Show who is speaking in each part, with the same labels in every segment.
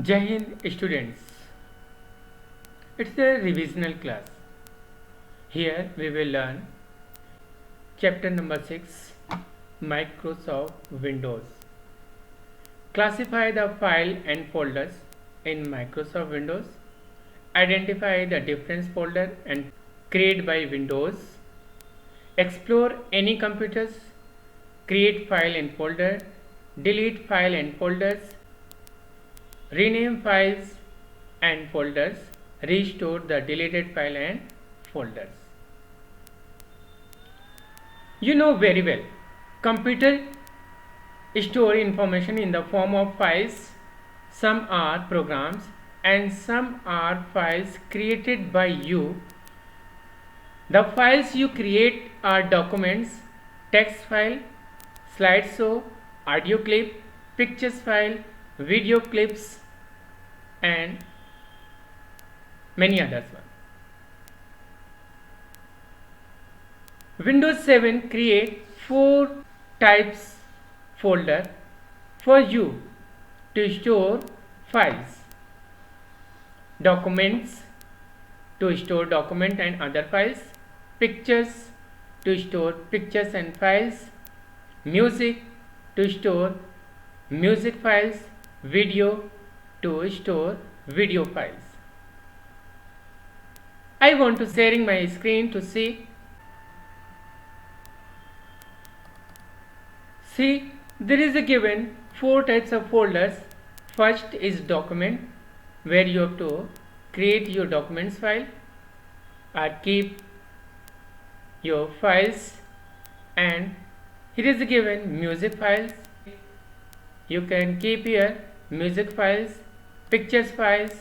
Speaker 1: Jai Hind students, it's a revisional class. Here we will learn chapter number 6, Microsoft Windows. Classify the file and folders in Microsoft Windows. Identify the difference folder and create by Windows. Explore any computers. Create file and folder. Delete file and folders. Rename files and folders. Restore the deleted file and folders. You know very well, computer store information in the form of files. Some are programs and some are files created by you. The files you create are documents, text file, slideshow, audio clip, pictures file, video clips and many others. Windows 7 create 4 types folder for you to store files. Documents to store document and other files. Pictures to store pictures and files. Music to store music files. Video to store video files. I want to sharing my screen to see. See, there is a given 4 types of folders. First is document, where you have to create your documents file or keep your files, and here is a given music files. You can keep here music files, pictures files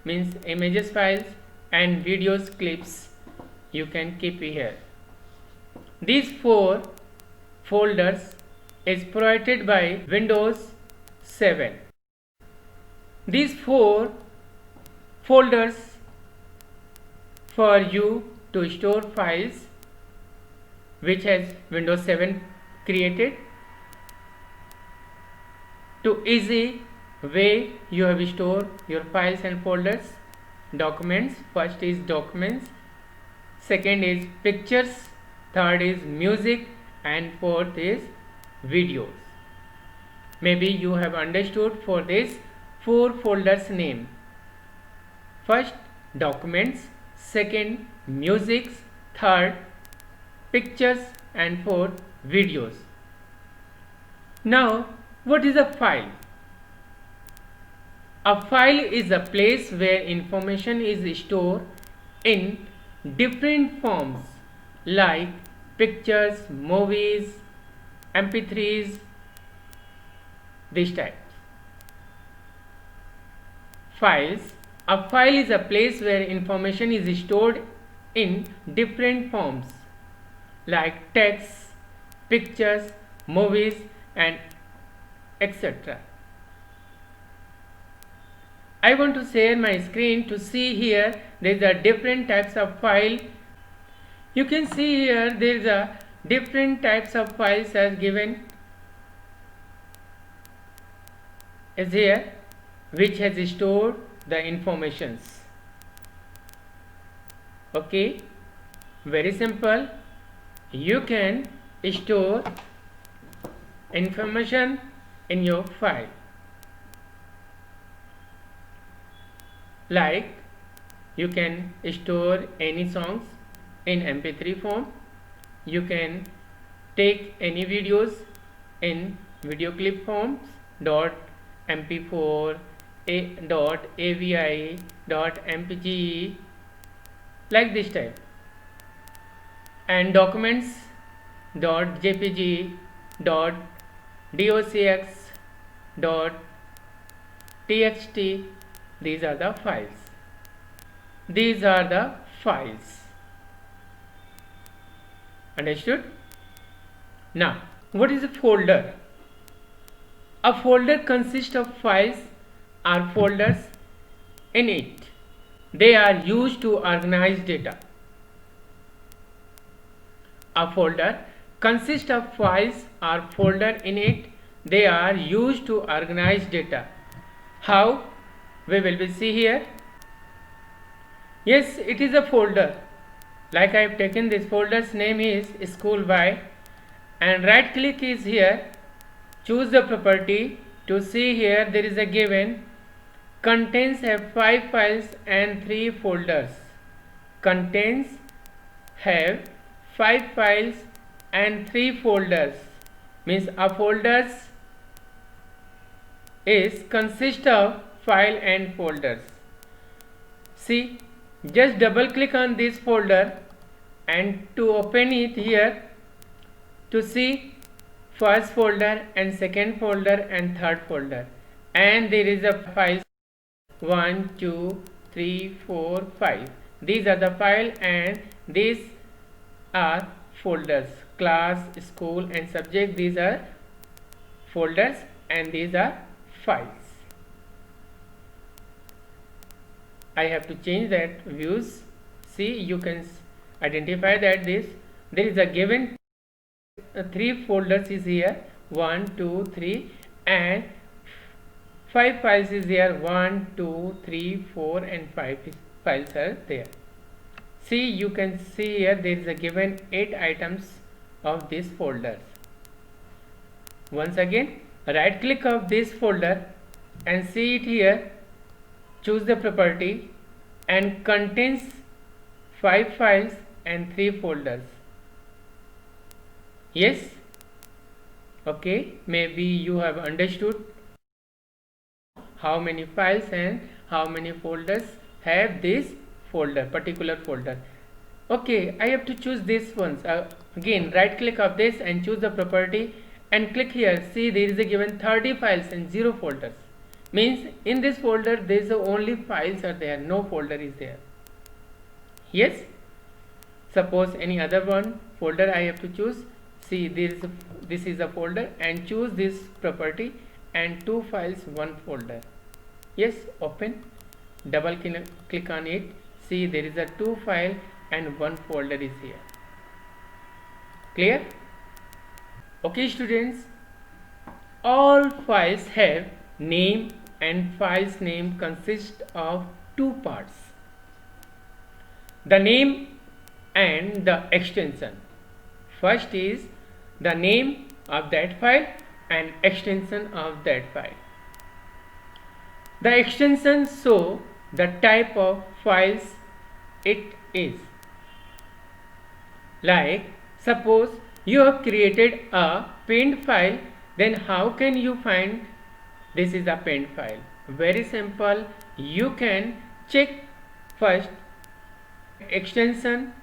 Speaker 1: means images files, and videos clips you can keep here. These 4 folders is provided by Windows 7. These 4 folders for you to store files which has Windows 7 created. To easy way you have stored your files and folders. Documents, first is documents, second is pictures, third is music, and fourth is videos. Maybe you have understood for this 4 folders name. First documents, second music, third pictures, and fourth videos. Now what is a file? A file is a place where information is stored in different forms like pictures, movies, MP3s, this type. Files. A file is a place where information is stored in different forms like text, pictures, movies, and etc. I want to share my screen to see here there is a different types of file. You can see here there is a different types of files as given is here, which has stored the informations. Okay, very simple. You can store information in your file, like you can store any songs in MP3 form. You can take any videos in video clip forms .mp4, .avi, .mpg, like this type, and documents .jpg, .docx, .txt. These are the files. These are the files. Understood? Now, what is a folder? A folder consists of files or folders in it. They are used to organize data. A folder consists of files or folder in it. They are used to organize data. How? we will be see here. Yes, it is a folder. Like I have taken this folder's name is school by, and right click is here, choose the property. To see here there is a given contains have 5 files and 3 folders. Contains have 5 files and 3 folders, means a folders is consist of file and folders. See, just double click on this folder and to open it here, to see first folder and second folder and third folder, and there is a file 1 2 3 4 5. These are the file and these are folders. Class, school and subject, these are folders and these are files. I have to change that views. See, you can identify that there is a given 3 folders is here, 1 2 3, and 5 files is here, 1 2 3 4 and 5 files are there. See, you can see here there is a given 8 items of these folders. Once again, right click of this folder and see it here, choose the property and contains 5 files and 3 folders. Yes, okay, maybe you have understood how many files and how many folders have this particular folder. Okay, I have to choose this ones. Again, right click of this and choose the property and click here. See, there is a given 30 files and 0 folders. Means in this folder there is only files are there, no folder is there. Yes, suppose any other one folder I have to choose. See, this is a folder and choose this property and 2 files 1 folder. Yes, open, double click on it. See, there is a 2 file and 1 folder is here. Clear? Okay students, all files have name and files name consist of 2 parts, the name and the extension. First is the name of that file and extension of that file. The extension show the type of files it is. Like suppose you have created a paint file, then how can you find this is a paint file? Very simple, you can check first extension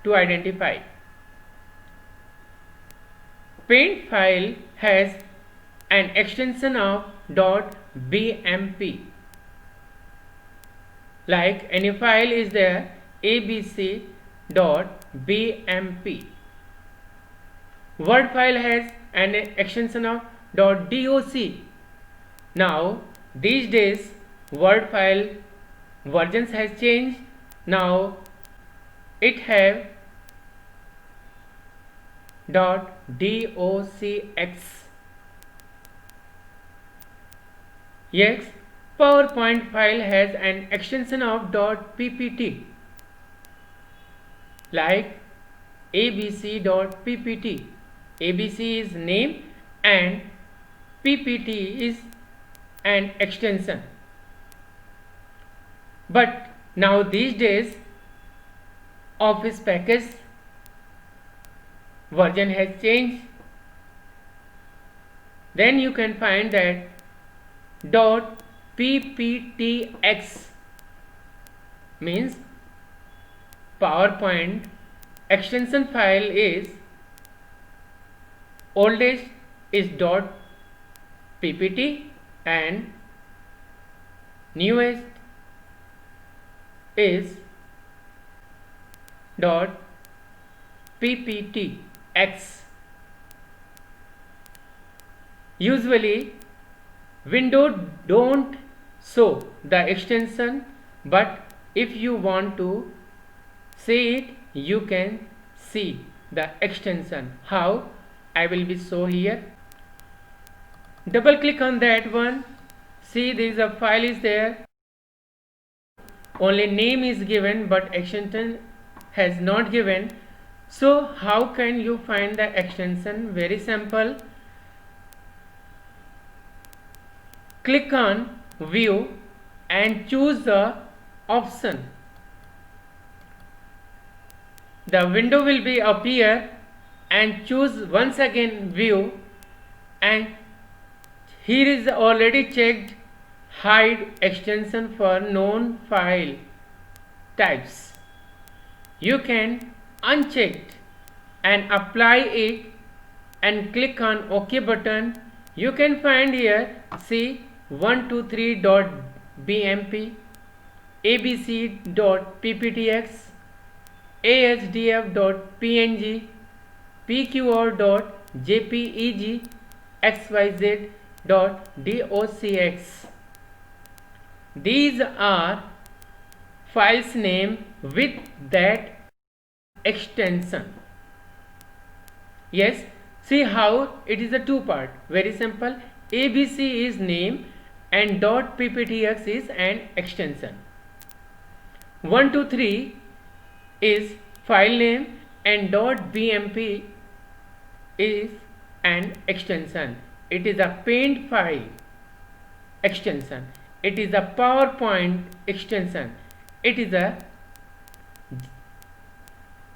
Speaker 1: to identify. Paint file has an extension of .bmp. Like any file is there, abc.bmp. Word file has an extension of .doc. Now these days Word file versions has changed. Now it have .docx. Yes, PowerPoint file has an extension of .ppt. Like abc.ppt. ABC is name and PPT is an extension. But now these days Office package version has changed. Then you can find that .pptx means PowerPoint extension file is oldest is .ppt and newest is .pptx. Usually Windows don't show the extension, but if you want to see it, you can see the extension. How? I will be show here. Double click on that one. See, there is a file is there, only name is given but extension has not given. So how can you find the extension? Very simple. Click on view and choose the option. The window will be appear, and choose once again view, and here is already checked hide extension for known file types. You can uncheck and apply it and click on OK button. You can find here see 123.bmp, abc.pptx, asdf.png, pqr.jpeg, xyz.docx. These are files name with that extension. Yes, see how it is a two part. Very simple. abc is name and .pptx is an extension. 123 is file name and .bmp is an extension. It is a paint file extension. It is a PowerPoint extension. It is a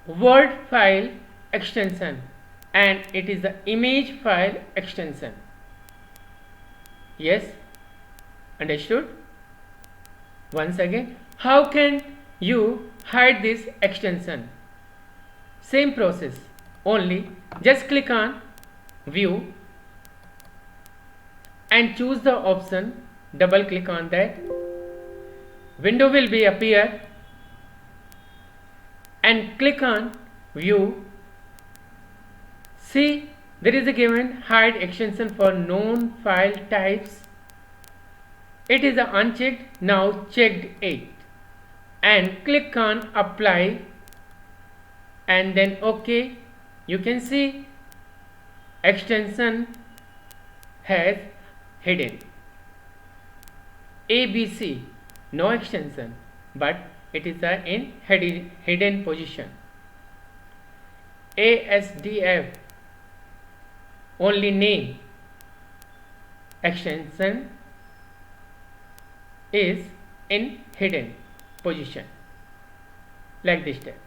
Speaker 1: Word file extension, and it is the image file extension. Yes, understood? Once again, how can you hide this extension? Same process, only just click on view and choose the option. Double click on that. Window will be appear, and click on view. See, there is a given hide extension for known file types. It is unchecked. Now checked it and click on apply and then OK. You can see extension has hidden. ABC, no extension, but it is in hidden position. ASDF, only name, extension is in hidden position, like this step.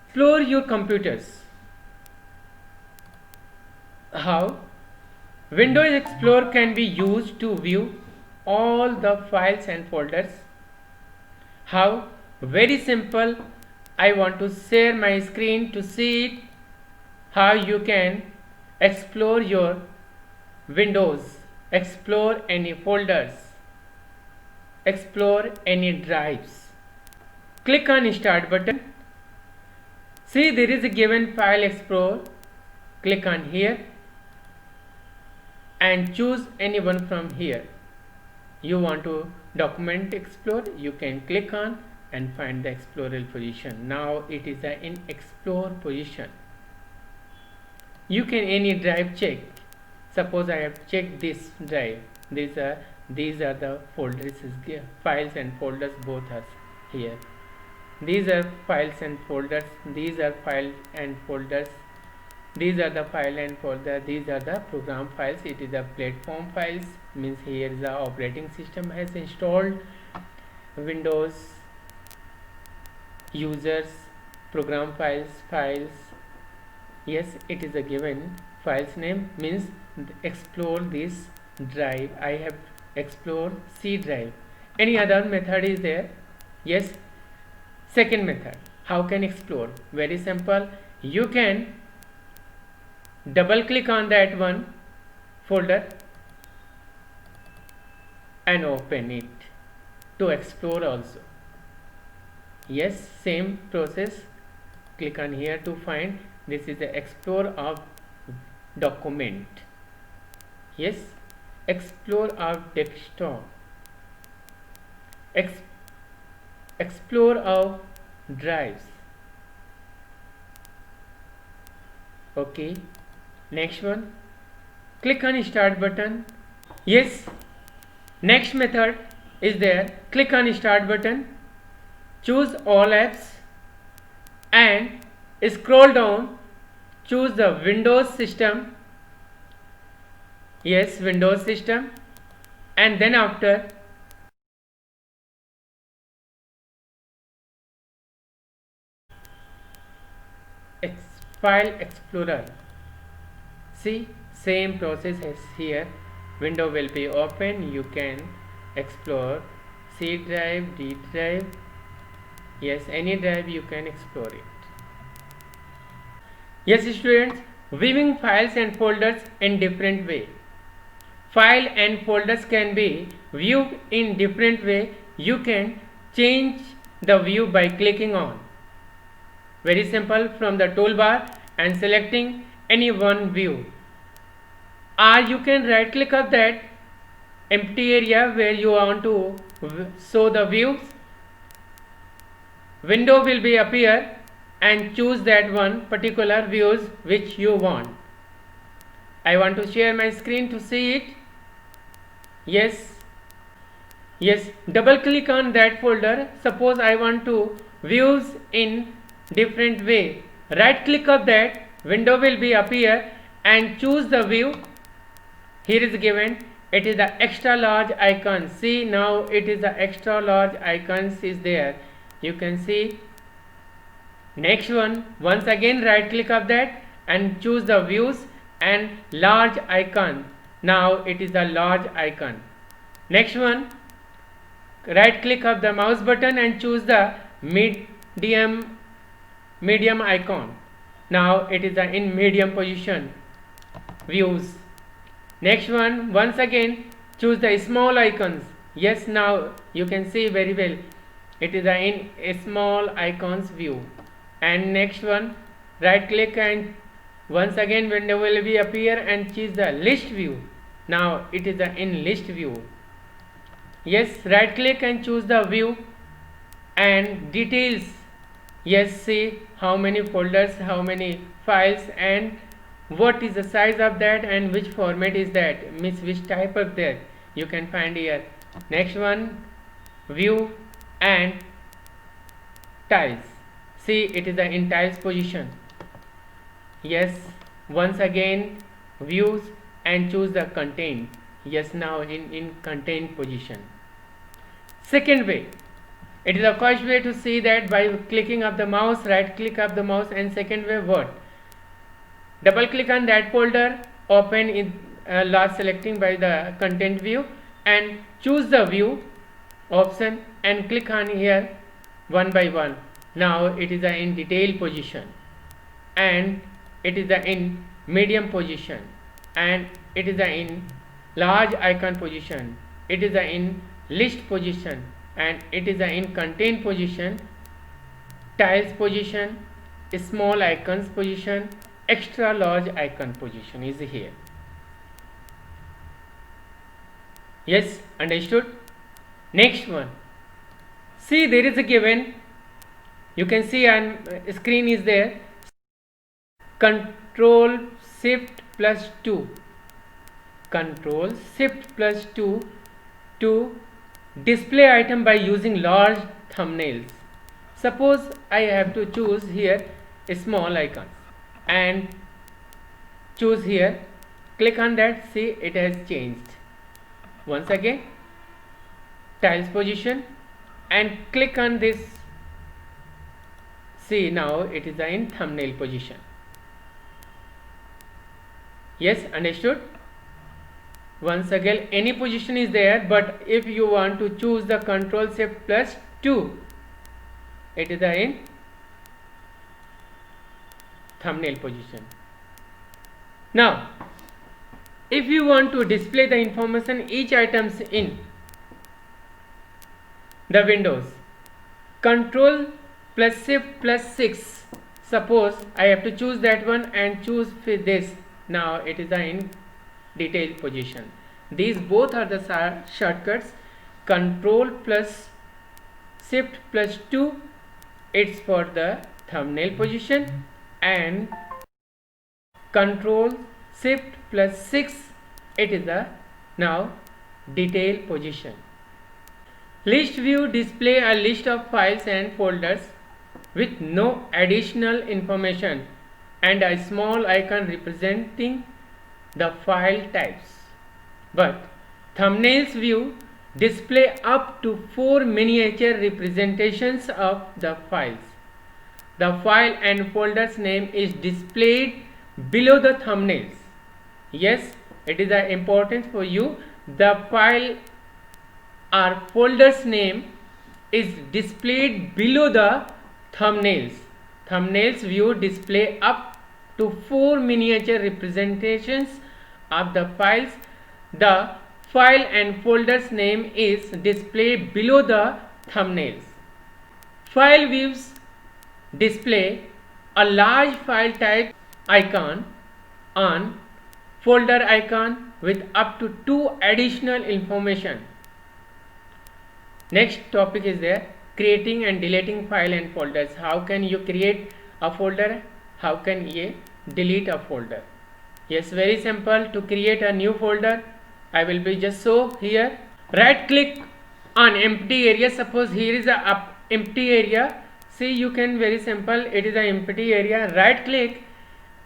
Speaker 1: Explore your computers. How? Windows Explorer can be used to view all the files and folders. How? Very simple. I want to share my screen to see it. How you can explore your Windows, explore any folders, explore any drives. Click on Start button. See, there is a given File Explorer. Click on here and choose any one from here. You want to document explore, you can click on and find the explorer position. Now it is in explore position. You can any drive check. Suppose I have checked this drive. These are the folders, files and folders both are here. These are files and folders. These are files and folders. These are the file and folder. These are the program files. It is the platform files, means here the operating system has installed Windows, users, program files. Yes, it is a given files name, means explore this drive. I have explored C drive. Any other method is there? Yes. Second method, how can explore? Very simple. You can double click on that one folder and open it to explore also. Yes, same process. Click on here to find. This is the explore of document. Yes, explore of desktop, explore of drives. Okay, next one, click on start button. Yes, next method is there. Click on start button, choose all apps and scroll down, choose the Windows system. Yes, Windows system, and then after File Explorer. See, same process as here. Window will be open. You can explore C drive, D drive. Yes, any drive you can explore it. Yes, students, viewing files and folders in different way. File and folders can be viewed in different way. You can change the view by clicking on. Very simple, from the toolbar and selecting any one view. Or you can right click on that empty area where you want to show the views. Window will be appear and choose that one particular views which you want. I want to share my screen to see it. Yes, double click on that folder. Suppose I want to views in different way. Right click of that window will be appear and choose the view. Here is given, it is the extra large icon. See, now it is the extra large icons is there. You can see. Next one, once again right click of that and choose the views and large icon. Now it is the large icon. Next one, right click of the mouse button and choose the medium icon. Now it is in medium position views. Next one, once again choose the small icons. Yes, now you can see very well it is in a small icons view. And next one, right click and once again window will be appear and choose the list view. Now it is in list view. Yes, right click and choose the view and details. Yes, see how many folders, how many files and what is the size of that and which format is that, means which type of that you can find here. Next one, view and tiles. See, it is in tiles position. Yes, once again views and choose the contain. Yes, now in contain position. Second way, it is the first way to see that by clicking of the mouse, right click of the mouse, and second way what? Double click on that folder, open in last selecting by the content view and choose the view option and click on here one by one. Now it is in detail position and it is in medium position and it is in large icon position, it is in list position and it is in contain position, tiles position, small icons position, extra large icon position is here. Yes, understood? Next one, see there is a given, you can see on screen is there, Control Shift plus 2, Control Shift plus 2 to display item by using large thumbnails. Suppose I have to choose here a small icon and choose here, click on that, see it has changed. Once again tiles position and click on this, see now it is in thumbnail position. Yes, understood? Once again any position is there, but if you want to choose the Control Shift plus 2, it is in thumbnail position. Now if you want to display the information each items in the windows, Control plus Shift plus 6, suppose I have to choose that one and choose this, now it is in detail position. These both are the shortcuts. Control plus Shift plus 2, it's for the thumbnail position, and Control Shift plus 6 it is the now detail position. List view display a list of files and folders with no additional information and a small icon representing the file types. But thumbnails view display up to 4 miniature representations of the files. The file and folders name is displayed below the thumbnails. Yes, it is important for you. The file or folders name is displayed below the thumbnails. Thumbnails view display up to 4 miniature representations of the files. The file and folders name is displayed below the thumbnails. File views display a large file type icon on folder icon with up to 2 additional information. Next topic is there, creating and deleting file and folders. How can you create a folder? How can you delete a folder? Yes, very simple. To create a new folder, I will be just show here. Right click on empty area. Suppose here is a empty area. See, you can very simple. It is an empty area. Right click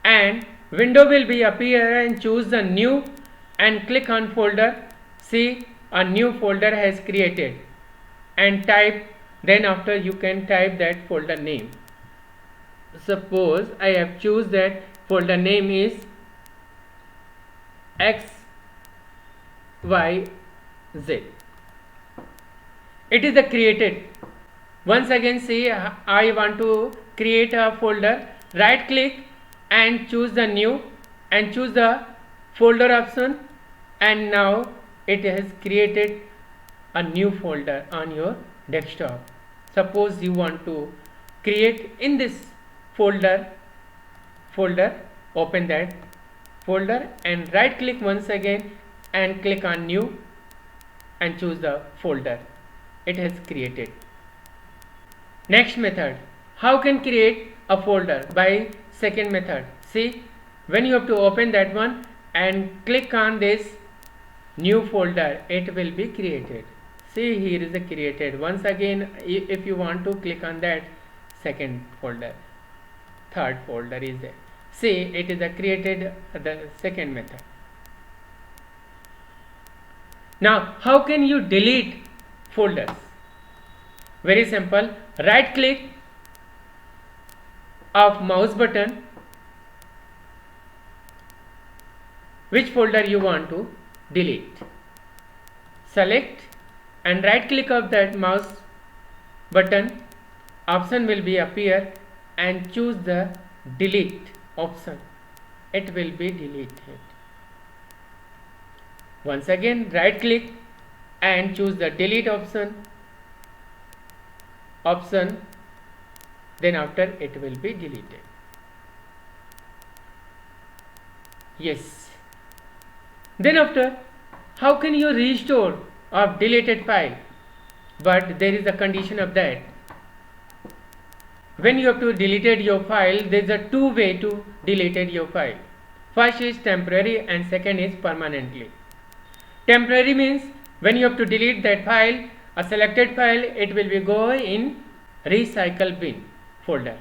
Speaker 1: and window will be appear and choose the new and click on folder. See, a new folder has created and type. Then after you can type that folder name. Suppose I have choose that folder name is XYZ. It is the created. Once again, see, I want to create a folder. Right click and choose the new and choose the folder option, and now it has created a new folder on your desktop. Suppose you want to create in this folder, open that folder and right click once again and click on new and choose the folder. It has created. Next method, how can create a folder? By second method. See, when you have to open that one and click on this new folder, it will be created. See, here is a created. Once again, if you want to click on that second folder, third folder is there. See, it is a created the second method. Now, how can you delete folders? Very simple. Right click of mouse button, which folder you want to delete. Select and right click of that mouse button, option will be appear and choose the delete option. It will be deleted. Once again, right click and choose the delete option, then after it will be deleted. Yes. Then after, how can you restore of deleted file? But there is a condition of that. When you have to delete your file, there is a two way to delete your file. First is temporary and second is permanently. Temporary means when you have to delete that file, a selected file, it will be go in recycle bin folder.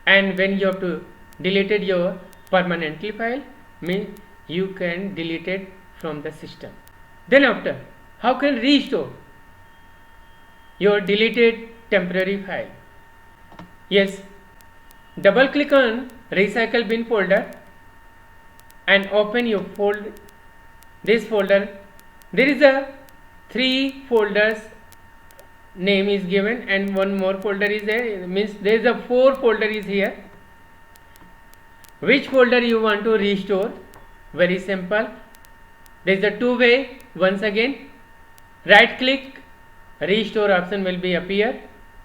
Speaker 1: And when you have to delete your permanently file, means you can delete it from the system. Then after, how can restore your deleted temporary file? Yes, double click on recycle bin folder and open your folder. This folder, there is a 3 folders name is given and one more folder is there. It means there is a 4 folder is here. Which folder you want to restore? Very simple. There is a two way. Once again, right click, restore option will be appear,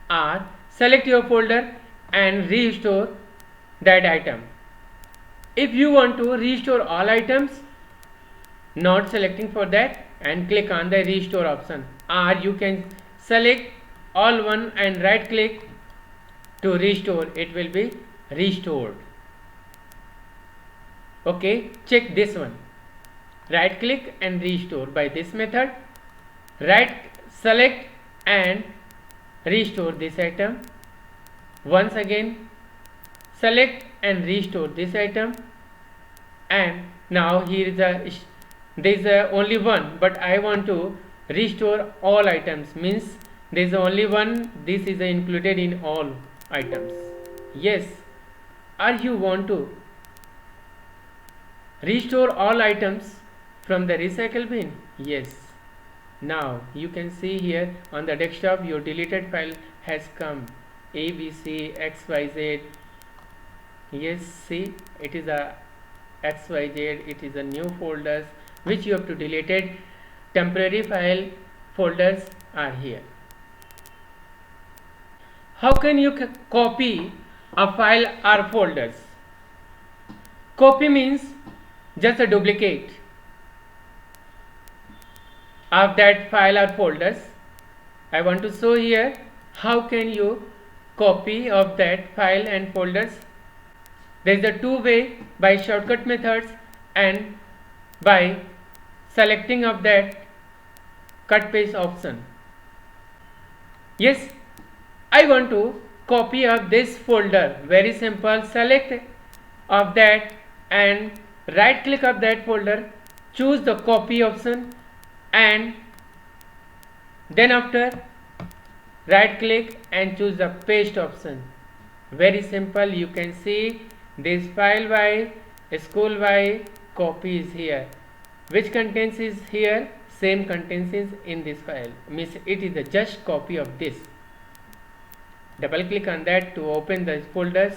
Speaker 1: or select your folder and restore that item. If you want to restore all items, not selecting for that and click on the restore option, or you can select all one and right click to restore, it will be restored. Okay, check this one. right click and restore. By this method, right select and restore this item. Once again select and restore this item, and now here is there is only one, but I want to restore all items, means there is only one, this is included in all items. Yes, or you want to restore all items from the recycle bin? Yes. Now you can see here on the desktop your deleted file has come, ABC XYZ. Yes, see, it is a XYZ, it is a new folders which you have to deleted. Temporary file folders are here. How can you copy a file or folders? Copy means just a duplicate of that file or folders. I want to show here how can you copy of that file and folders. There is a two way, by shortcut methods and by selecting of that cut paste option. Yes, I want to copy of this folder. Very simple, select of that and right click of that folder, choose the copy option, and then after right click and choose the paste option. Very simple, you can see this file by school by copy is here. Which contents is here? Same contents is in this file, means it is a just copy of this. Double click on that to open the folders,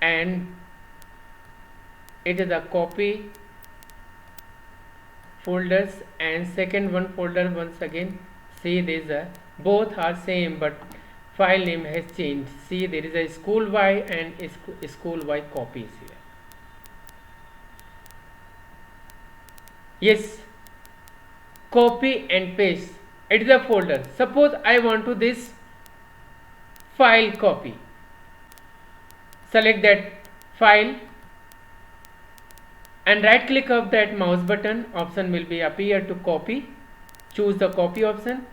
Speaker 1: and it is a copy folders, and second one folder once again. See, there is a both are same but file name has changed. See, there is a school Y and school Y copies here. Yes, copy and paste. It is a folder. Suppose I want to this file copy. Select that file and right click of that mouse button, option will be appear to copy. Choose the copy option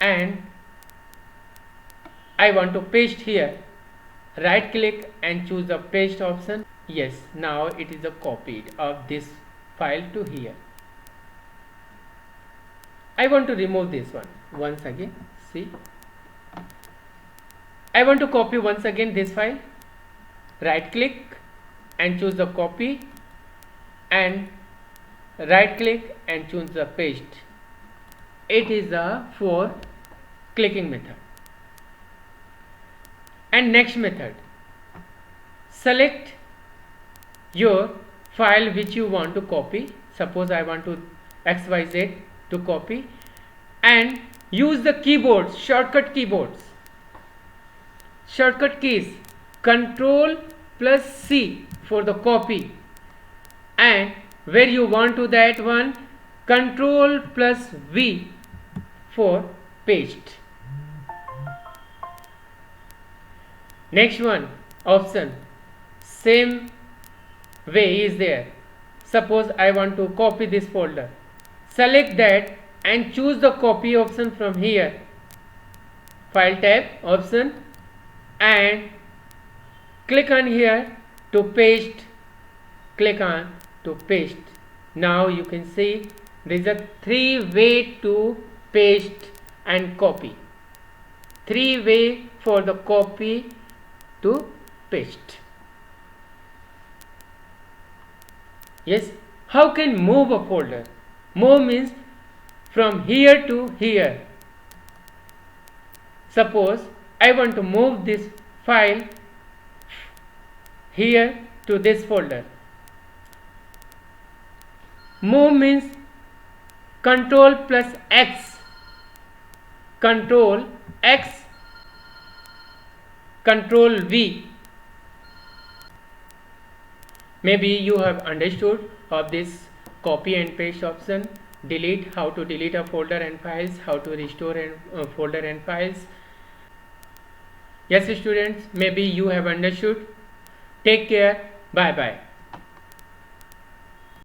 Speaker 1: and I want to paste here. Right click and choose the paste option. Yes, now it is a copied of this file to here. I want to remove this one once again. See, I want to copy once again this file. Right click and choose the copy and right click and choose the paste. It is a for clicking method. And next method, select your file which you want to copy. Suppose I want to XYZ to copy, and use the keyboards, shortcut keyboards. Shortcut keys Ctrl+C for the copy, and where you want to that one, Ctrl+V for paste. Next one option, same way is there. Suppose I want to copy this folder. Select that and choose the copy option from here. File tab option and click on here to paste. Click on to paste. Now you can see there is a three-way to paste and copy. Three-way for the copy to paste. Yes, how can move a folder? Move means from here to here. Suppose I want to move this file here to this folder. Move means Ctrl+X, Ctrl+X, Ctrl+V. Maybe you have understood of this copy and paste option, delete, how to delete a folder and files, how to restore a folder and files. Yes students, maybe you have understood. Take care, bye bye.